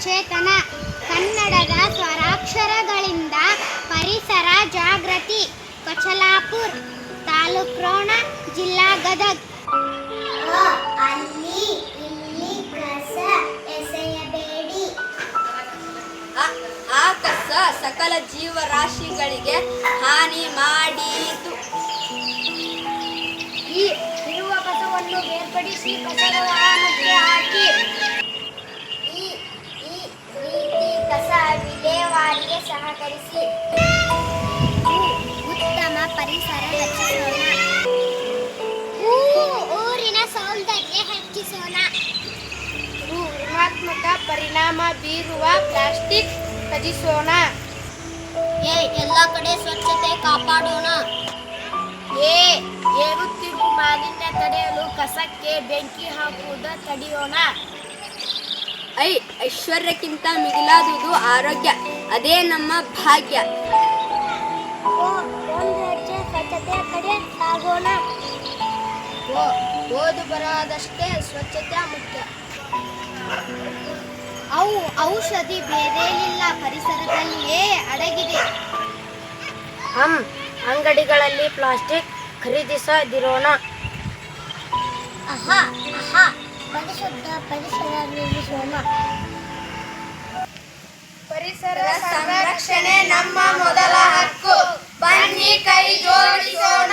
ಸಚೇತನ. ಕನ್ನಡದ ಸ್ವರಾಕ್ಷರಗಳಿಂದ ಪರಿಸರ ಜಾಗೃತಿ. ಕೊಚಲಾಪುರ ತಾಲೂಕು ರೋಣ, ಜಿಲ್ಲಾ ಗದಗ. ಅಲ್ಲಿ ಇಲ್ಲಿ ಕಸ ಎಸೆಯಬೇಡಿ. ಆ ಕಸ ಸಕಲ ಜೀವರಾಶಿಗಳಿಗೆ ಹಾನಿ ಮಾಡೀತು. ಈ ಇರುವ ಕಸವನ್ನು ಬೇರ್ಪಡಿಸಿ ಕಸದ ವಾಹನಕ್ಕೆ ಹಾಕಿ. ಈ ರೀತಿ ಕಸ ವಿಲೇವಾರಿಗೆ ಸಹಕರಿಸಿ. ಉತ್ತಮ ಪರಿಸರ ರಚಿಸೋಣ. ಊರಿನ ಸೌಂದರ್ಯ ಹೆಚ್ಚಿಸೋಣ. ಋಣಾತ್ಮಕ ಪರಿಣಾಮ ಬೀರುವ ಪ್ಲಾಸ್ಟಿಕ್ ತ್ಯಜಿಸೋಣ. ಎಲ್ಲ ಕಡೆ ಸ್ವಚ್ಛತೆ ಕಾಪಾಡೋಣ. ಏರುತ್ತಿರುವ ಮಾಲಿನ್ಯ ತಡೆಯಲು ಕಸಕ್ಕೆ ಬೆಂಕಿ ಹಾಕುವುದು ತಡೆಯೋಣ. ಐಶ್ವರ್ಯಕ್ಕಿಂತ ಮಿಗಿಲಾದುದು ಆರೋಗ್ಯ, ಅದೇ ನಮ್ಮ ಭಾಗ್ಯ. ಒಂದು ಹೆಜ್ಜೆ ಸ್ವಚ್ಛತೆಯ ಕಡೆ ಸಾಗೋಣ. ಓದು ಬರದಷ್ಟೇ ಸ್ವಚ್ಛತೆ ಮುಖ್ಯ. ಔಷಧಿ ಬೇರೇಲಿಲ್ಲ, ಪರಿಸರದಲ್ಲಿಯೇ ಅಡಗಿದೆ. ಅಂಗಡಿಗಳಲ್ಲಿ ಪ್ಲಾಸ್ಟಿಕ್ ಖರೀದಿಸದಿರೋಣ. ಪರಿಶುದ್ಧ ಪರಿಸರ ನಿರ್ಮಿಸೋಣ. ಪರಿಸರ ಸಂರಕ್ಷಣೆ ನಮ್ಮ ಮೊದಲ ಹಕ್ಕು. ಬನ್ನಿ ಕೈ ಜೋಡಿಸೋಣ.